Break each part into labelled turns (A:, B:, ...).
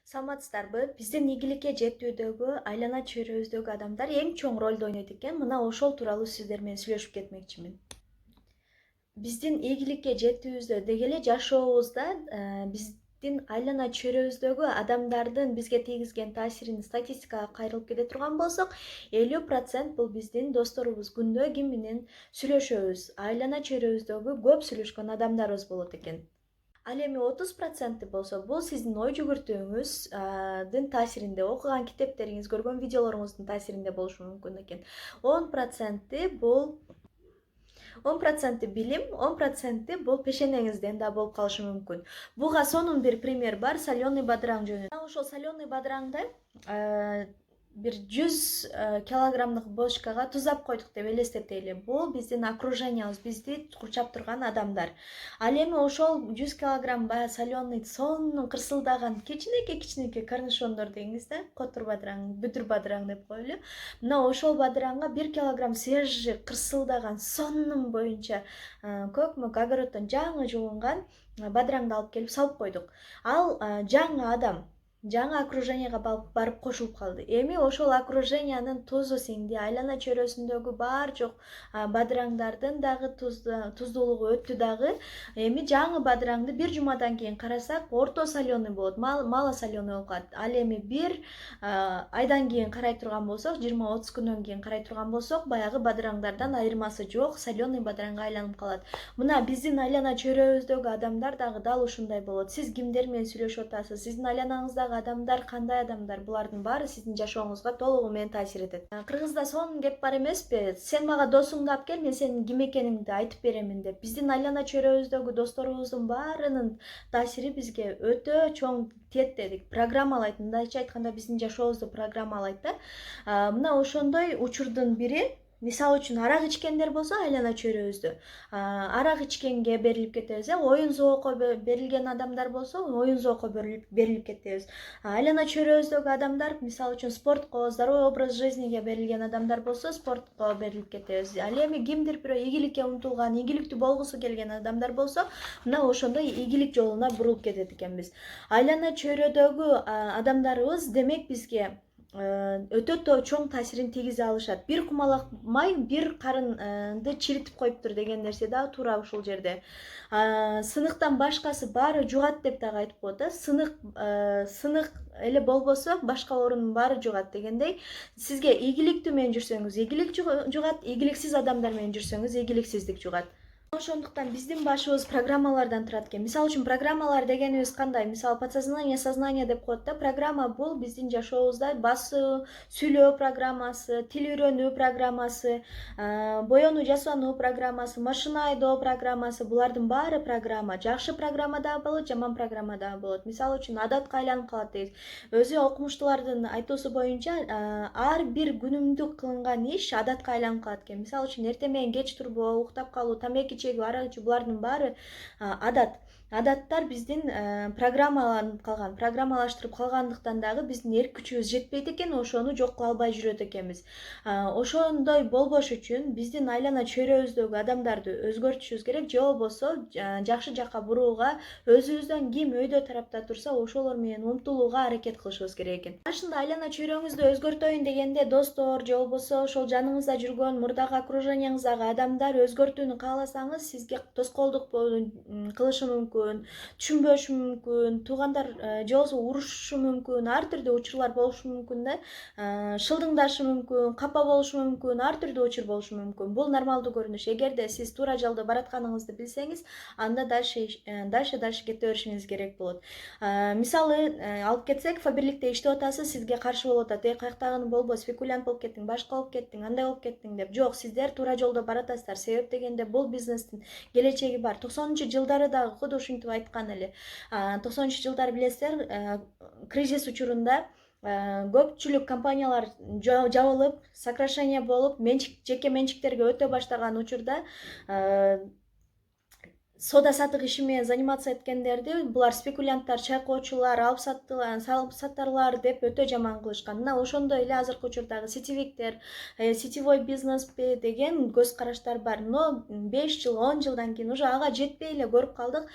A: Саламатсыздарбы? Биздин ийгиликке жетүүдөгү айлана чөйрөбүздөгү адамдар эң чоң ролду ойнойт экен. Мына ошол тууралуу сиздер менен сүйлөшүп кетмекчимин. Биздин ийгиликке жетүүбүздө деги эле жашообузда биздин айлана чөйрөбүздөгү адамдардын бизге тийгизген таасирин статистикага кайрылып кете турган болсок, 50% бул биздин досторубуз. Күндө ким менен сүйлөшөбүз? Айлана чөйрөбүздөгү көп сүйлөшкөн адамдарыбыз болот экен. Ал эми 30% болсо бул сиздин ой жүгүртүүңүздүн таасиринде, окуган китептериңиз, көргөн видеолоруңуздун таасиринде болушу мүмкүн экен. 10% бул 10% билим, 10% бул пешенеңизден да болуп калышы мүмкүн. Буга сонун бир пример бар, соленый бадыраң жөнүндө. Ошол соленый бадыраңды бир 100 килограммдык бочкага тузап койдук деп элестетели. Бул биздин окружениябыз, бизди курчап турган адамдар. Ал эми ошол 100 килограмм баягы соленый сонун кырсылдаган кичинекей корнишондор деңиз да, котур бадыраң, бүдүр бадыраң деп коелу. Мына ошол бадыраңга 1 килограмм свежий кырсылдаган сонун боюнча көкмөк огороддон жаңы жугунган бадыраңды алып келип салып койдук. Ал жаңы адам, жаңы окруженияга барып кошулуп калды. Эми ошол окружениянын тузу сиңди, айлана чөйрөсүндөгү бар жок бадыраңдардын дагы туздуулугу өттү дагы. Эми жаңы бадыраңды бир жумадан кийин карасак, орто соленый болот, мало соленый болуп калат. Ал эми бир айдан кийин карай турган болсок, 20-30 күндөн кийин карай турган болсок, баягы бадыраңдардан айырмасы жок, соленый бадыраңга айланып калат. Мына биздин айлана чөйрөбүздөгү адамдар дагы дал ушундай болот. Сиз кимдер менен сүйлөшүп атасыз? Сиздин айланаңыздагы адамдар кандай адамдар? Булардын баары сиздин жашооңузга толугу менен таасир этет. Кыргызда сонун кеп бар эмеспи? Сен мага досуңду алып кел, мен сенин ким экениңди айтып беремин деп. Биздин айлана чөйрөбүздөгү досторубуздун баарынын таасири бизге өтө чоң тиет дедик. Программалайт, мындайча айтканда биздин жашообузду программалайт да. Мына ошондой учурдун бири, мисалы үчүн арак ичкендер болсо айлана чөйрөбүздө арак ичкенге берилип кетебиз. Оюн зоокко берилген адамдар болсо оюн зоокко берилип кетебиз. Айлана чөйрөбүздөгү адамдар мисалы үчүн спортко, здоровый образ жизниге берилген адамдар болсо спортко берилип кетебиз. Ал эми кимдир бирөө ийгиликке умтулган, ийгиликтүү болгусу келген адамдар болсо мына ошондой ийгилик жолуна бурулуп кетет экенбиз. Айлана чөйрөдөгү адамдарыбыз демек бизге өтө чоң таасирин тийгизе алышат. Бир кумалак май бир карынды чиритип коюптур деген нерсе да туура ушул жерде. Сыныктан башкасы баары жугат деп дагы айтып коет да. Сынык эле болбосо башка оорунун баары жугат дегендей, сизге ийгиликтүү менен жүрсөңүз ийгилик жугат, ийгиликсиз адамдар менен жүрсөңүз ийгиликсиздик жугат. Ошондуктан биздин башыбыз программалардан турат экен. Мисалы үчүн программалар дегенибиз кандай? Мисалы подсознание, сознание деп коет да. Программа бул биздин жашообузда басуу, сүйлөө программасы, тил үйрөнүү программасы, боенуу жасануу программасы, машина айдоо программасы, булардын баары программа. Жакшы программа дагы болот, жаман программа дагы болот. Мисалы үчүн адатка айланып калат дейбиз. Өзү окумуштуулардын айтуусу боюнча ар бир күнүмдүк кылынган иш адатка айланып калат экен. Мисалы үчүн эртең менен кеч турбоо, уктап калуу, тамеки чегүү, арак ичүү, булардын баары адат. Адаттар биздин программаланып калган, программалаштырып калгандыктан дагы биздин эрк күчүбүз жетпейт экен, ошону жок кыла албай жүрөт экенбиз. Ошондой болбош үчүн биздин айлана чөйрөбүздөгү адамдарды өзгөртүшүбүз керек, же болбосо жакшы жакка бурууга, өзүбүздөн ким өйдө тарапта турса ошолор менен умтулууга аракет кылышыбыз керек экен. Башында айлана чөйрөңүздү өзгөртөйүн дегенде достор же болбосо ошол жаныңызда жүргөн мурдагы окруженияңыздагы адамдар өзгөртүүнү кааласаңыз, сизге тоскоолдук кылышы мүмкүн, түшүнбөшү мүмкүн, туугандар же болбосо урушушу мүмкүн, ар түрдүү учурлар болушу мүмкүн да, шылдыңдашы мүмкүн, капа болушу мүмкүн, ар түрдүү учур болушу мүмкүн. Бул нормалдуу көрүнүш. Эгерде сиз туура жолдо баратканыңызды билсеңиз, анда дальше кете беришиңиз керек болот. Мисалы алып кетсек, Фаберликте иштеп атасыз, сизге каршы болуп атат. Каяктагыны болбо, спекулянт болуп кеттиң, башка болуп кеттиң, андай болуп кеттиң деп. Жок, сиздер туура жолдо баратасыздар. Себеп дегенде бул бизнестин келечеги бар. 90-жылдары дагы куду ушинтип айткан эле. 90-жылдары билесиздер, кризис учурунда көпчүлүк компаниялар жабылып, сокращение болуп, жеке менчиктерге өтө баштаган учурда сода сатык иши менен заниматься эткендерди булар спекулянттар, чайкоочулар, салып сатарлар деп өтө жаман кылышкан. Мына ошондой эле азыркы учурдагы сетевиктер, сетевой бизнеспи деген көз караштар бар. Но 5 жыл, 10 жылдан кийин уже ага жетпей эле көрүп калдык.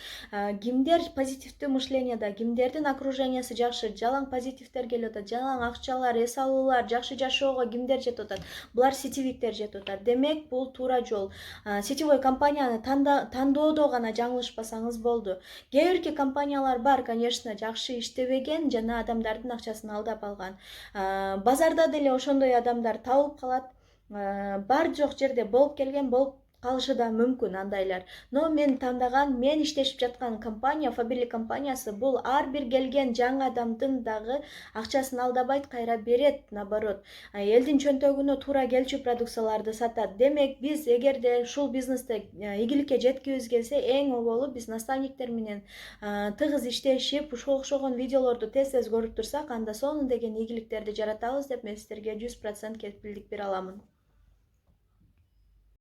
A: Кимдер позитивдүү мышлениеда, кимдердин окружениясы жакшы, жалаң позитивдер келип атат, жалаң акчалар, эс алуулар, жакшы жашоого кимдер жетип атат? Булар сетевиктер жетип атат. Демек, бул туура жол. Сетевой компанияны тандоодо гана жаңылышпасаңыз болду. Кээ бирки компаниялар бар, конечно, жакшы иштебеген жана адамдардын акчасын алдап алган. Базарда деле ошондой адамдар табылып калат. Бар жок жерде болуп келген, болуп калышы да мүмкүн андайлар. Но мен тандаган, мен иштешип жаткан компания, Фабили компаниясы бул ар бир келген жаңы адамдын дагы акчасын алдабайт, кайра берет, наоборот. Элдин чөнтөгүнө туура келчү продукцияларды сатат. Демек, биз эгерде ушул бизнесте ийгиликке жеткибиз келсе, эң оболу биз наставниктер менен тыгыз иштешип, ушуга окшогон видеолорду тез көрүп турсак, анда сонун деген ийгиликтерди жаратабыз деп мен сиздерге 100% кепилдик бере аламын.